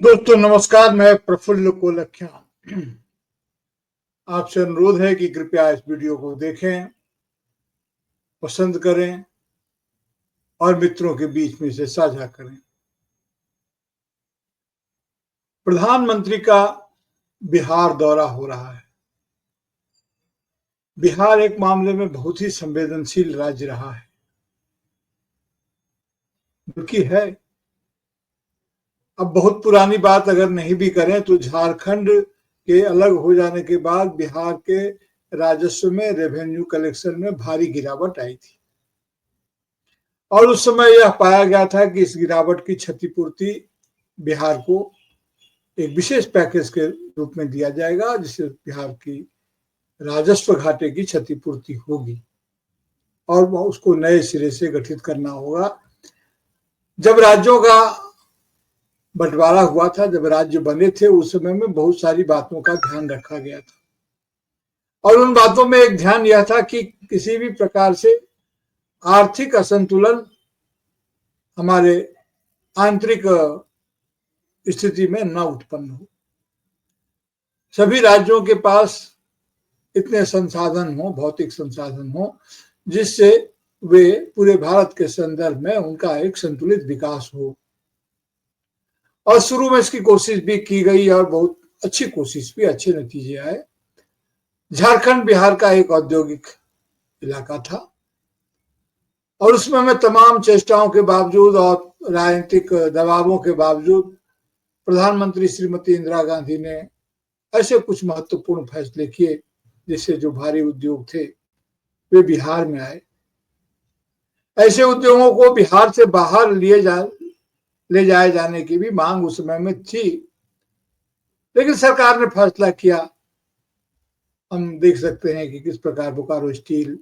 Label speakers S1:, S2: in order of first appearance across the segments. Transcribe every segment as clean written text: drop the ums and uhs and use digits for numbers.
S1: दोस्तों नमस्कार, मैं प्रफुल्ल कोलख्या। आपसे अनुरोध है कि कृपया इस वीडियो को देखें, पसंद करें और मित्रों के बीच में इसे साझा करें। प्रधानमंत्री का बिहार दौरा हो रहा है। बिहार एक मामले में बहुत ही संवेदनशील राज्य रहा है, बल्कि है। अब बहुत पुरानी बात अगर नहीं भी करें तो झारखंड के अलग हो जाने के बाद बिहार के राजस्व में, रेवेन्यू कलेक्शन में भारी गिरावट आई थी और उस समय यह पाया गया था कि इस गिरावट की क्षतिपूर्ति बिहार को एक विशेष पैकेज के रूप में दिया जाएगा, जिससे बिहार की राजस्व घाटे की क्षतिपूर्ति होगी और वह उसको नए सिरे से गठित करना होगा। जब राज्यों का बंटवारा हुआ था, जब राज्य बने थे, उस समय में बहुत सारी बातों का ध्यान रखा गया था और उन बातों में एक ध्यान यह था कि किसी भी प्रकार से आर्थिक असंतुलन हमारे आंतरिक स्थिति में न उत्पन्न हो। सभी राज्यों के पास इतने संसाधन हो, भौतिक संसाधन हो, जिससे वे पूरे भारत के संदर्भ में उनका एक संतुलित विकास हो। और शुरू में इसकी कोशिश भी की गई और बहुत अच्छी कोशिश भी, अच्छे नतीजे आए। झारखंड बिहार का एक औद्योगिक इलाका था और उसमें में तमाम चेष्टाओं के बावजूद और राजनीतिक दबावों के बावजूद प्रधानमंत्री श्रीमती इंदिरा गांधी ने ऐसे कुछ महत्वपूर्ण फैसले किए जिससे जो भारी उद्योग थे वे बिहार में आए। ऐसे उद्योगों को बिहार से बाहर ले जाए जाने की भी मांग उस समय में थी, लेकिन सरकार ने फैसला किया। हम देख सकते हैं कि किस प्रकार बोकारो स्टील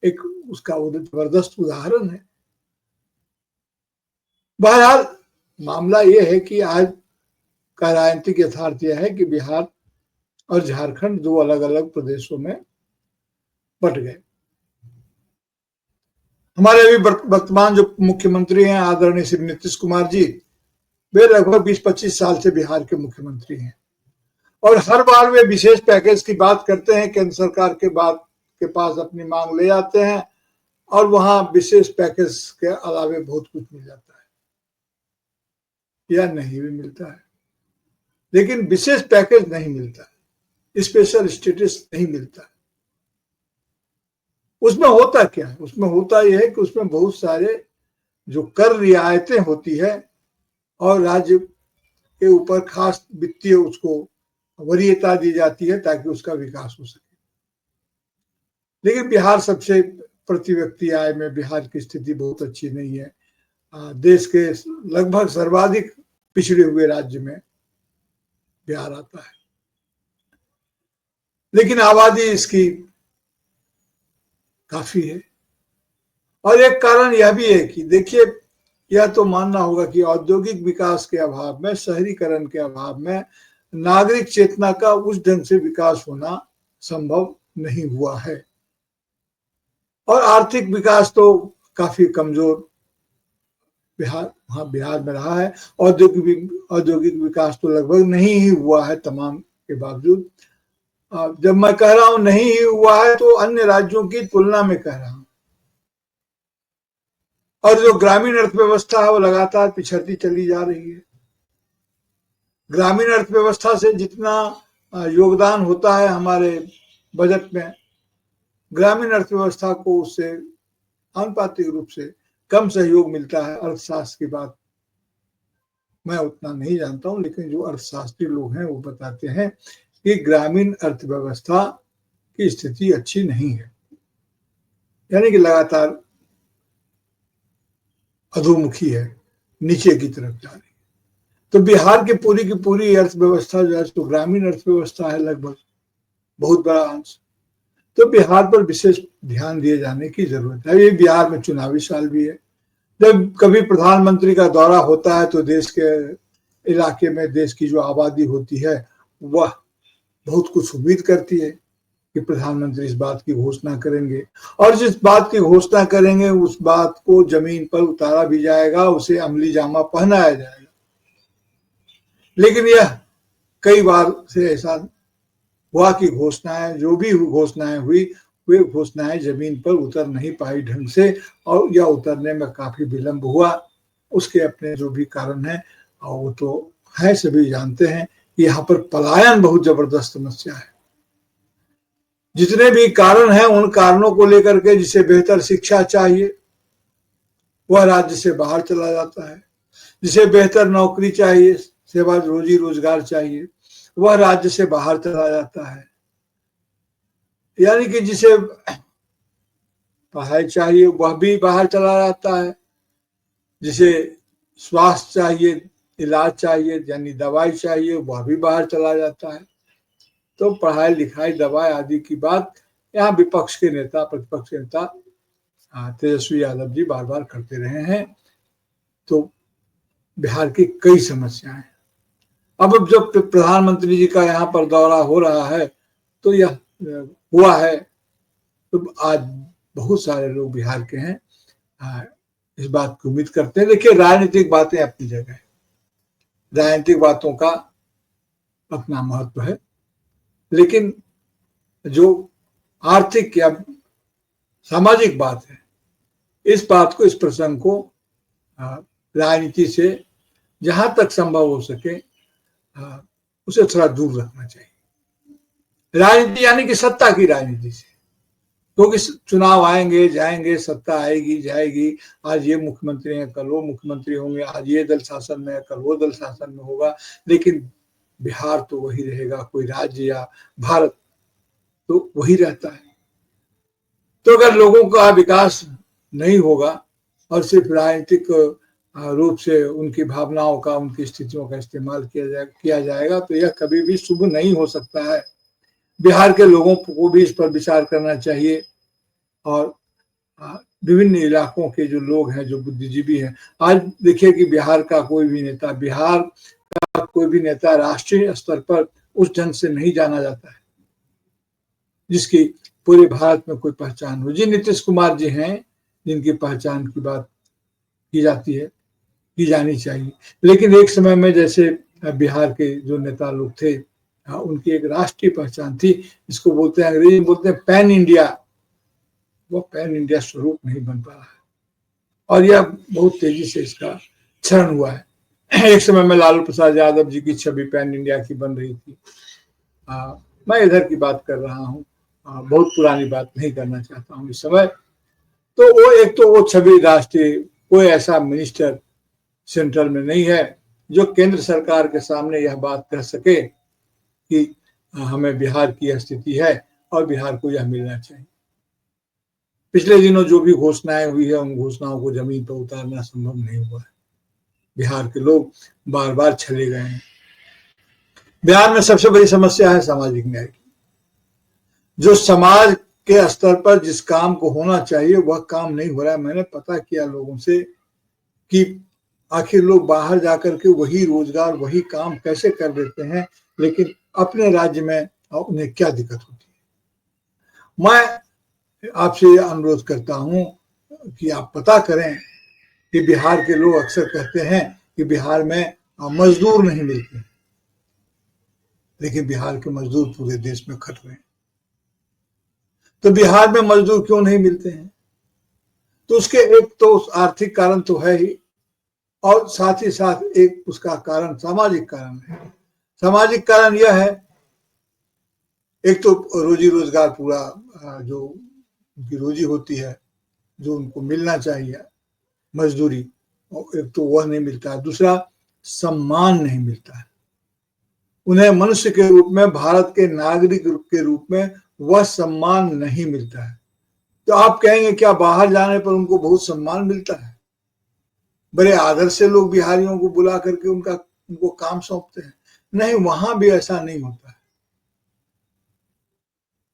S1: एक उसका जबरदस्त उदाहरण है। बहरहाल मामला यह है कि आज का राजनीतिक यथार्थ यह है कि बिहार और झारखंड दो अलग अलग प्रदेशों में बट गए। हमारे अभी वर्तमान जो मुख्यमंत्री हैं आदरणीय श्री नीतीश कुमार जी, वे लगभग 20-25 साल से बिहार के मुख्यमंत्री हैं और हर बार वे विशेष पैकेज की बात करते हैं। केंद्र सरकार के पास अपनी मांग ले जाते हैं और वहां विशेष पैकेज के अलावे बहुत कुछ मिल जाता है या नहीं भी मिलता है, लेकिन विशेष पैकेज नहीं मिलता है, स्पेशल स्टेटस नहीं मिलता है। उसमें होता क्या है? उसमें होता यह है कि उसमें बहुत सारे जो कर रियायतें होती है और राज्य के ऊपर खास वित्तीय उसको वरीयता दी जाती है ताकि उसका विकास हो सके। लेकिन बिहार सबसे प्रति व्यक्ति आय में बिहार की स्थिति बहुत अच्छी नहीं है। देश के लगभग सर्वाधिक पिछड़े हुए राज्य में बिहार आता है, लेकिन आबादी इसकी काफी है। और एक कारण यह भी है कि देखिए, यह तो मानना होगा कि औद्योगिक विकास के अभाव में, शहरीकरण के अभाव में नागरिक चेतना का उस ढंग से विकास होना संभव नहीं हुआ है और आर्थिक विकास तो काफी कमजोर बिहार में रहा है। औद्योगिक विकास तो लगभग नहीं ही हुआ है तमाम के बावजूद। जब मैं कह रहा हूं नहीं ही हुआ है तो अन्य राज्यों की तुलना में कह रहा हूं। और जो ग्रामीण अर्थव्यवस्था है वो लगातार पिछड़ती चली जा रही है। ग्रामीण अर्थव्यवस्था से जितना योगदान होता है हमारे बजट में, ग्रामीण अर्थव्यवस्था को उससे आनुपातिक रूप से कम सहयोग मिलता है। अर्थशास्त्र की बात मैं उतना नहीं जानता हूं, लेकिन जो अर्थशास्त्री लोग हैं वो बताते हैं कि ग्रामीण अर्थव्यवस्था की स्थिति अच्छी नहीं है, यानी कि लगातार अधोमुखी है, नीचे की तरफ जा रही है। तो बिहार की पूरी अर्थव्यवस्था जो है तो ग्रामीण अर्थव्यवस्था है, लगभग बहुत बड़ा अंश। तो बिहार पर विशेष ध्यान दिए जाने की जरूरत है। ये बिहार में चुनावी साल भी है। जब कभी प्रधानमंत्री का दौरा होता है तो देश के इलाके में देश की जो आबादी होती है वह बहुत कुछ उम्मीद करती है कि प्रधानमंत्री इस बात की घोषणा करेंगे और जिस बात की घोषणा करेंगे उस बात को जमीन पर उतारा भी जाएगा, उसे अमली जामा पहनाया जाएगा। लेकिन यह कई बार से ऐसा हुआ कि घोषणाएं, जो भी घोषणाएं हुई, वे घोषणाएं जमीन पर उतर नहीं पाई ढंग से, और यह उतरने में काफी विलंब हुआ। उसके अपने जो भी कारण है, और वो तो है, सभी जानते हैं। यहाँ पर पलायन बहुत जबरदस्त समस्या है। जितने भी कारण हैं, उन कारणों को लेकर के, जिसे बेहतर शिक्षा चाहिए वह राज्य से बाहर चला जाता है, जिसे बेहतर नौकरी चाहिए, सेवा रोजी रोजगार चाहिए, वह राज्य से बाहर चला जाता है। यानी कि जिसे पढ़ाई चाहिए वह भी बाहर चला जाता है, जिसे स्वास्थ्य चाहिए, इलाज चाहिए, यानी दवाई चाहिए, वह भी बाहर चला जाता है। तो पढ़ाई लिखाई, दवाई आदि की बात यहाँ विपक्ष के नेता, प्रतिपक्ष के नेता तेजस्वी यादव जी बार बार करते रहे हैं। तो बिहार की कई समस्याएं, अब जब प्रधानमंत्री जी का यहाँ पर दौरा हो रहा है, तो यह हुआ है, तो आज बहुत सारे लोग बिहार के हैं, इस बात की उम्मीद करते हैं। देखिए, राजनीतिक बातें अपनी जगह है, राजनीतिक बातों का अपना महत्व है, लेकिन जो आर्थिक या सामाजिक बात है, इस बात को, इस प्रसंग को राजनीति से जहां तक संभव हो सके उसे थोड़ा दूर रखना चाहिए। राजनीति यानी कि सत्ता की राजनीति से, क्योंकि चुनाव आएंगे जाएंगे, सत्ता आएगी जाएगी, आज ये मुख्यमंत्री हैं, कल वो मुख्यमंत्री होंगे, आज ये दल शासन में है, कल वो दल शासन में होगा, लेकिन बिहार तो वही रहेगा, कोई राज्य या भारत तो वही रहता है। तो अगर लोगों का विकास नहीं होगा और सिर्फ राजनीतिक रूप से उनकी भावनाओं का, उनकी स्थितियों का इस्तेमाल किया जाएगा, तो यह कभी भी शुभ नहीं हो सकता है। बिहार के लोगों को भी इस पर विचार करना चाहिए, और विभिन्न इलाकों के जो लोग हैं, जो बुद्धिजीवी हैं, आज देखिए कि बिहार का कोई भी नेता राष्ट्रीय स्तर पर उस ढंग से नहीं जाना जाता है जिसकी पूरे भारत में कोई पहचान हो। जी नीतीश कुमार जी हैं, जिनकी पहचान की बात की जाती है, की जानी चाहिए, लेकिन एक समय में जैसे बिहार के जो नेता लोग थे, उनकी एक राष्ट्रीय पहचान थी, इसको बोलते हैं, अंग्रेजी में बोलते हैं पैन इंडिया। वो पैन इंडिया स्वरूप नहीं बन पा रहा है, और यह बहुत तेजी से इसका क्षरण हुआ है। एक समय में लालू प्रसाद यादव जी की छवि पैन इंडिया की बन रही थी। मैं इधर की बात कर रहा हूँ, बहुत पुरानी बात नहीं करना चाहता हूँ इस समय। तो वो छवि राष्ट्रीय, कोई ऐसा मिनिस्टर सेंट्रल में नहीं है जो केंद्र सरकार के सामने यह बात कह सके कि हमें बिहार की स्थिति है और बिहार को यह मिलना चाहिए। पिछले दिनों जो भी घोषणाएं हुई है, उन घोषणाओं को जमीन पर उतारना संभव नहीं हुआ है। बिहार के लोग बार बार चले गए हैं। बिहार में सबसे बड़ी समस्या है सामाजिक न्याय की। जो समाज के स्तर पर जिस काम को होना चाहिए वह काम नहीं हो रहा है। मैंने पता किया लोगों से कि आखिर लोग बाहर जाकर के वही रोजगार, वही काम कैसे कर देते हैं, लेकिन अपने राज्य में उन्हें क्या दिक्कत होती है। मैं आपसे अनुरोध करता हूं कि आप पता करें कि बिहार के लोग अक्सर कहते हैं कि बिहार में मजदूर नहीं मिलते, लेकिन बिहार के मजदूर पूरे देश में खट रहे हैं। तो बिहार में मजदूर क्यों नहीं मिलते हैं? तो उसके एक तो आर्थिक कारण तो है ही, और साथ ही साथ एक उसका कारण सामाजिक कारण है। सामाजिक कारण यह है, एक तो रोजी रोजगार, पूरा जो उनकी रोजी होती है, जो उनको मिलना चाहिए मजदूरी, और एक तो वह नहीं मिलता है। दूसरा, सम्मान नहीं मिलता है उन्हें, मनुष्य के रूप में, भारत के नागरिक के रूप में वह सम्मान नहीं मिलता है। तो आप कहेंगे क्या बाहर जाने पर उनको बहुत सम्मान मिलता है? बड़े आदर से लोग बिहारियों को बुला करके उनको काम सौंपते हैं। नहीं, वहां भी ऐसा नहीं होता है,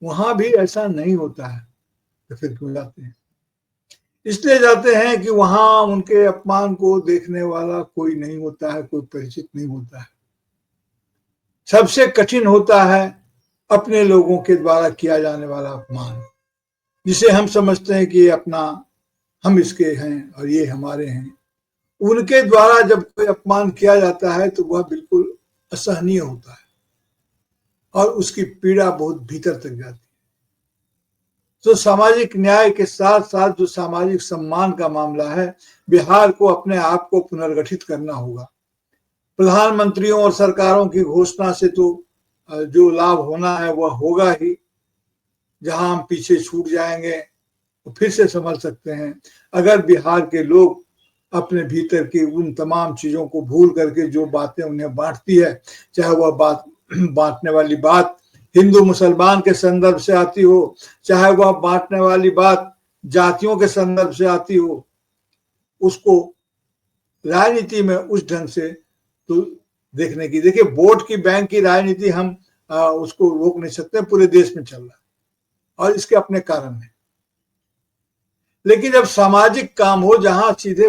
S1: वहां भी ऐसा नहीं होता है। तो फिर क्यों जाते हैं? इसलिए जाते हैं कि वहां उनके अपमान को देखने वाला कोई नहीं होता है, कोई परिचित नहीं होता है। सबसे कठिन होता है अपने लोगों के द्वारा किया जाने वाला अपमान, जिसे हम समझते हैं कि ये अपना, हम इसके हैं और ये हमारे हैं। उनके द्वारा जब कोई अपमान किया जाता है तो वह बिल्कुल असहनीय होता है और उसकी पीड़ा बहुत भीतर तक जाती है। तो सामाजिक न्याय के साथ साथ जो सामाजिक सम्मान का मामला है, बिहार को अपने आप को पुनर्गठित करना होगा। प्रधानमंत्रियों और सरकारों की घोषणा से तो जो लाभ होना है वह होगा ही। जहां हम पीछे छूट जाएंगे तो फिर से संभल सकते हैं। अगर बिहार के लोग अपने भीतर की उन तमाम चीजों को भूल करके जो बातें उन्हें बांटती है, चाहे वह बात बांटने वाली बात हिंदू मुसलमान के संदर्भ से आती हो, चाहे वह बांटने वाली बात जातियों के संदर्भ से आती हो, उसको राजनीति में उस ढंग से तो देखने की। देखिए, वोट की बैंक की राजनीति हम उसको रोक नहीं सकते, पूरे देश में चल रहा है और इसके अपने कारण है। लेकिन जब सामाजिक काम हो, जहां सीधे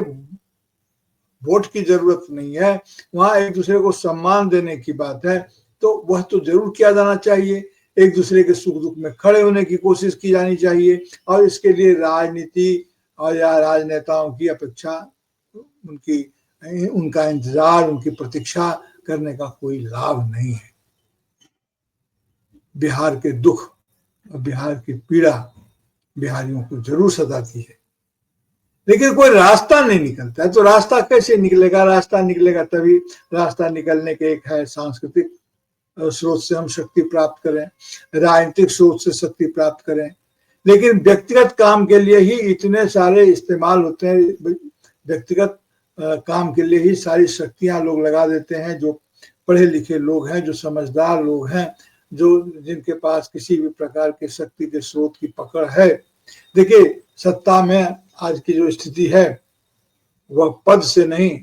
S1: वोट की जरूरत नहीं है, वहां एक दूसरे को सम्मान देने की बात है, तो वह तो जरूर किया जाना चाहिए। एक दूसरे के सुख दुख में खड़े होने की कोशिश की जानी चाहिए और इसके लिए राजनीति और या राजनेताओं की अपेक्षा, उनका इंतजार, उनकी प्रतीक्षा करने का कोई लाभ नहीं है। बिहार के दुख और बिहार की पीड़ा बिहारियों को जरूर सताती है, लेकिन कोई रास्ता नहीं निकलता है। तो रास्ता कैसे निकलेगा? रास्ता निकलेगा तभी, रास्ता निकलने के एक है सांस्कृतिक स्रोत से हम शक्ति प्राप्त करें, राजनीतिक स्रोत से शक्ति प्राप्त करें। लेकिन व्यक्तिगत काम के लिए ही इतने सारे इस्तेमाल होते हैं, व्यक्तिगत काम के लिए ही सारी शक्तियां लोग लगा देते हैं। जो पढ़े लिखे लोग हैं, जो समझदार लोग हैं, जो जिनके पास किसी भी प्रकार के शक्ति के स्रोत की पकड़ है। देखिए, सत्ता में आज की जो स्थिति है वह पद से नहीं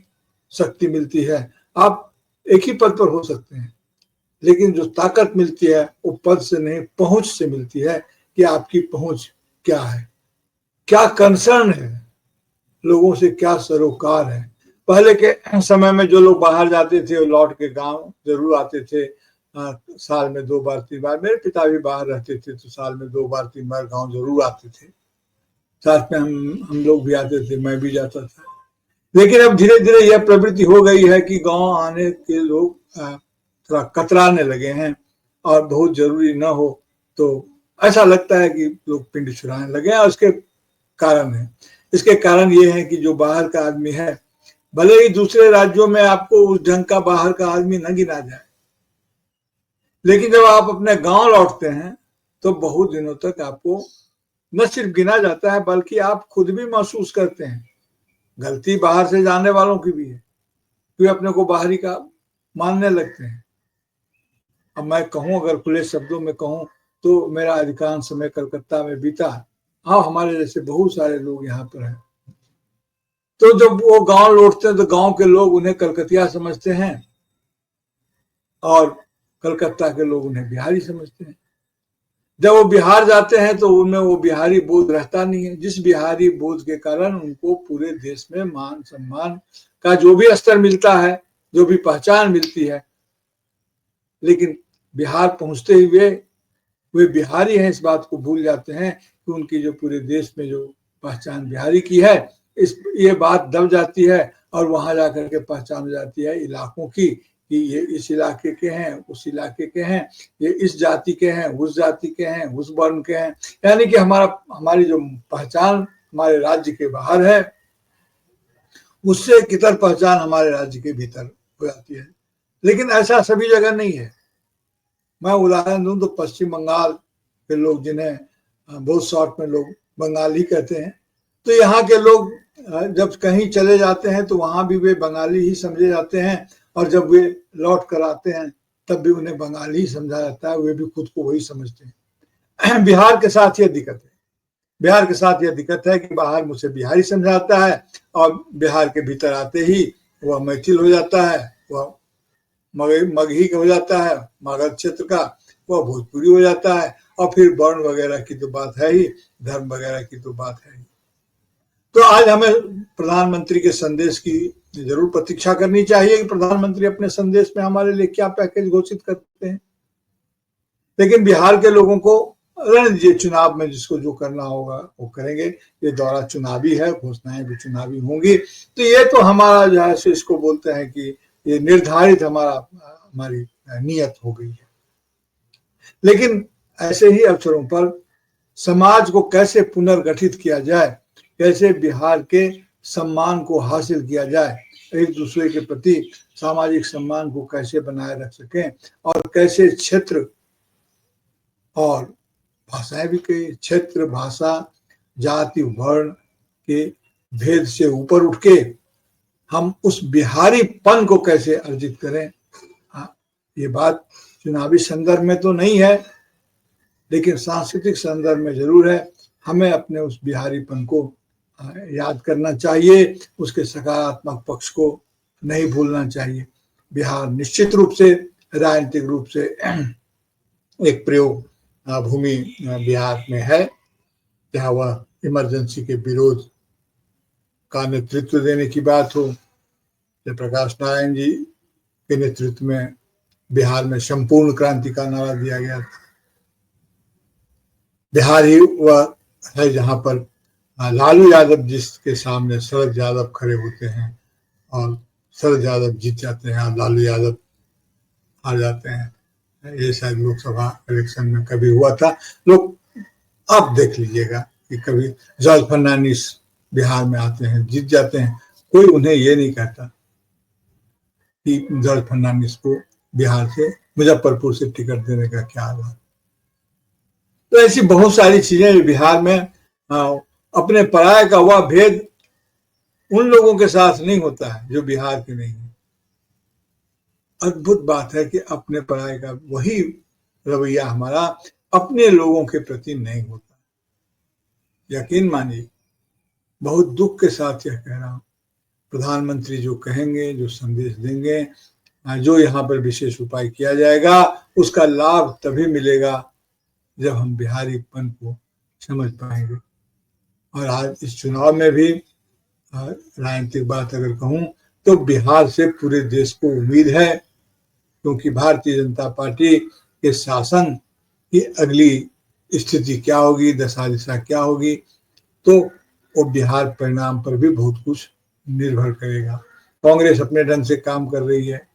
S1: शक्ति मिलती है। आप एक ही पद पर हो सकते हैं, लेकिन जो ताकत मिलती है वो पद से नहीं, पहुंच से मिलती है कि आपकी पहुंच क्या है, क्या कंसर्न है, लोगों से क्या सरोकार है। पहले के समय में जो लोग बाहर जाते थे वो लौट के गांव जरूर आते थे, साल में 2 बार 3 बार। मेरे पिता भी बाहर रहते थे तो साल में 2 बार 3 बार गांव जरूर आते थे, साथ में हम लोग भी आते थे, मैं भी जाता था। लेकिन अब धीरे धीरे यह प्रवृत्ति हो गई है कि गांव आने के लोग थोड़ा कतराने लगे हैं और बहुत जरूरी न हो तो ऐसा लगता है कि लोग पिंड छुड़ाने लगे हैं। और उसके कारण है, इसके कारण ये है कि जो बाहर का आदमी है, भले ही दूसरे राज्यों में आपको उस ढंग का बाहर का आदमी न गिना जाए, लेकिन जब आप अपने गांव लौटते हैं तो बहुत दिनों तक आपको न सिर्फ गिना जाता है बल्कि आप खुद भी महसूस करते हैं। गलती बाहर से जाने वालों की भी है, वे अपने को बाहरी का मानने लगते हैं। अब मैं कहूं, अगर खुले शब्दों में कहूं तो मेरा अधिकांश समय कलकत्ता में बीता। हाँ, हमारे जैसे बहुत सारे लोग यहाँ पर हैं। तो जब वो गांव लौटते हैं तो गांव के लोग उन्हें कलकतिया समझते हैं और कलकत्ता के लोग उन्हें बिहारी समझते हैं। जब वो बिहार जाते हैं तो उनमें वो बिहारी बोध रहता नहीं है, जिस बिहारी बोध के कारण उनको पूरे देश में मान सम्मान का जो भी स्तर मिलता है, जो भी पहचान मिलती है, लेकिन बिहार पहुंचते ही वे बिहारी हैं इस बात को भूल जाते हैं कि उनकी जो पूरे देश में जो पहचान बिहारी की है, ये बात दब जाती है और वहां जाकर के पहचान हो जाती है इलाकों की कि ये इस इलाके के हैं, उस इलाके के हैं, ये इस जाति के हैं, उस जाति के हैं, उस वर्ण के हैं। यानी कि हमारी जो पहचान हमारे राज्य के बाहर है, उससे एक इतर पहचान हमारे राज्य के भीतर हो जाती है। लेकिन ऐसा सभी जगह नहीं है। मैं उदाहरण दूं तो पश्चिम बंगाल के लोग, जिन्हें बहुत शॉर्ट में लोग बंगाली कहते हैं, तो यहाँ के लोग जब कहीं चले जाते हैं तो वहां भी वे बंगाली ही समझे जाते हैं और जब वे लौट कर आते हैं तब भी उन्हें बंगाली ही समझा जाता है, वे भी खुद को वही समझते हैं। बिहार के साथ यह दिक्कत है, बिहार के साथ यह दिक्कत है कि बाहर मुझे बिहारी समझाता है और बिहार के भीतर आते ही वह मैथिल हो जाता है, वह मगही हो जाता है, मगध क्षेत्र का, वह भोजपुरी हो जाता है और फिर वर्ण वगैरह की तो बात है ही, धर्म वगैरह की तो बात है ही। तो आज हमें प्रधानमंत्री के संदेश की जरूर प्रतीक्षा करनी चाहिए कि प्रधानमंत्री अपने संदेश में हमारे लिए क्या पैकेज घोषित करते हैं। लेकिन बिहार के लोगों को रहने दीजिए, चुनाव में जिसको जो करना होगा वो करेंगे। ये दौरा चुनावी है, घोषणाएं भी चुनावी होंगी। तो ये तो हमारा जो है इसको बोलते हैं कि ये निर्धारित हमारी नियत हो गई है। लेकिन ऐसे ही अवसरों पर समाज को कैसे पुनर्गठित किया जाए, कैसे बिहार के सम्मान को हासिल किया जाए, एक दूसरे के प्रति सामाजिक सम्मान को कैसे बनाए रख सकें, और कैसे क्षेत्र और भाषाएं भी, कई क्षेत्र, भाषा, जाति, वर्ण के भेद से ऊपर उठ के हम उस बिहारीपन को कैसे अर्जित करें। ये बात चुनावी संदर्भ में तो नहीं है, लेकिन सांस्कृतिक संदर्भ में जरूर है। हमें अपने उस बिहारीपन को याद करना चाहिए, उसके सकारात्मक पक्ष को नहीं भूलना चाहिए। बिहार निश्चित रूप से राजनीतिक रूप से एक प्रयोग भूमि बिहार में है, चाहे वह इमरजेंसी के विरोध का नेतृत्व देने की बात हो, जयप्रकाश नारायण जी के नेतृत्व में बिहार में संपूर्ण क्रांति का नारा दिया गया था। बिहार ही वह है जहां पर लालू यादव जिसके सामने शरद यादव खड़े होते हैं और शरद यादव जीत जाते हैं और लालू यादव हार जाते हैं। ये शायद लोकसभा इलेक्शन में कभी हुआ था। लोग आप देख लीजिएगा कि कभी जॉर्ज फर्नांडिस बिहार में आते हैं, जीत जाते हैं, कोई उन्हें ये नहीं कहता कि जॉर्ज फर्नांडिस को बिहार से, मुजफ्फरपुर से टिकट देने का क्या हुआ। तो ऐसी बहुत सारी चीजें बिहार में अपने पराये का वह भेद उन लोगों के साथ नहीं होता है जो बिहार के नहीं है। अद्भुत बात है कि अपने पराये का वही रवैया हमारा अपने लोगों के प्रति नहीं होता। यकीन मानिए, बहुत दुख के साथ यह कह रहा हूं, प्रधानमंत्री जो कहेंगे, जो संदेश देंगे, जो यहाँ पर विशेष उपाय किया जाएगा, उसका लाभ तभी मिलेगा जब हम बिहारीपन को समझ पाएंगे। और आज इस चुनाव में भी राजनीतिक बात अगर कहूं तो बिहार से पूरे देश को उम्मीद है, क्योंकि भारतीय जनता पार्टी के शासन की अगली स्थिति क्या होगी, दशा दिशा क्या होगी, तो वो बिहार परिणाम पर भी बहुत कुछ निर्भर करेगा। कांग्रेस अपने ढंग से काम कर रही है,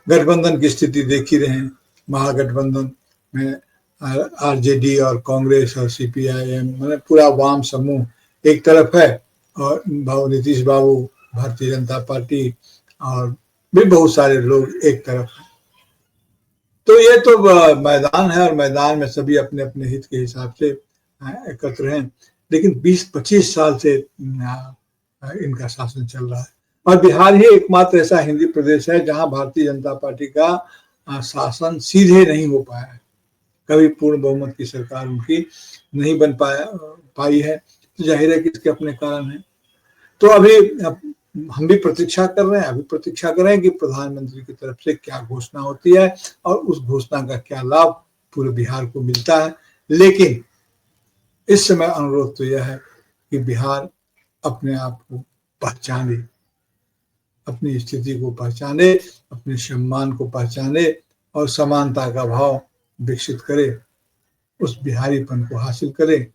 S1: गठबंधन की स्थिति देख ही रहे हैं। महागठबंधन में आरजेडी और कांग्रेस और सीपीआईएम, मतलब पूरा वाम समूह एक तरफ है, और नीतीश बाबू, भारतीय जनता पार्टी और भी बहुत सारे लोग एक तरफ है। तो ये तो मैदान है, और मैदान में सभी अपने अपने हित के हिसाब से एकत्र हैं। लेकिन 20-25 साल से इनका शासन चल रहा है, और बिहार ही एकमात्र ऐसा हिंदी प्रदेश है जहां भारतीय जनता पार्टी का शासन सीधे नहीं हो पाया है। कभी पूर्ण बहुमत की सरकार उनकी नहीं बन पाई है। तो जाहिर है कि इसके अपने कारण हैं। तो अभी हम भी प्रतीक्षा कर रहे हैं, अभी प्रतीक्षा कर रहे हैं कि प्रधानमंत्री की तरफ से क्या घोषणा होती है और उस घोषणा का क्या लाभ पूरे बिहार को मिलता है। लेकिन इस समय अनुरोध तो यह है कि बिहार अपने आप को पहचाने, अपनी स्थिति को पहचाने, अपने सम्मान को पहचाने और समानता का भाव विकसित करे, उस बिहारीपन को हासिल करे,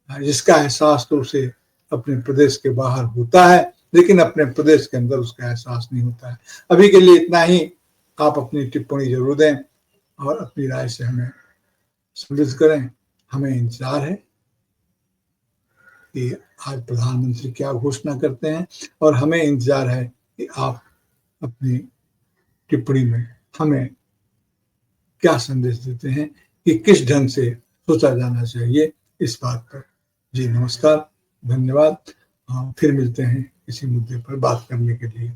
S1: जिसका एहसास तो उसे अपने प्रदेश के बाहर होता है, लेकिन अपने प्रदेश के अंदर उसका एहसास नहीं होता है। अभी के लिए इतना ही। आप अपनी टिप्पणी जरूर दें और अपनी राय से हमें समृद्ध करें। हमें इंतजार है कि आज प्रधानमंत्री क्या घोषणा करते हैं, और हमें इंतजार है कि आप अपनी टिप्पणी में हमें क्या संदेश देते हैं कि किस ढंग से सोचा जाना चाहिए इस बात पर। जी नमस्कार, धन्यवाद। फिर मिलते हैं किसी मुद्दे पर बात करने के लिए।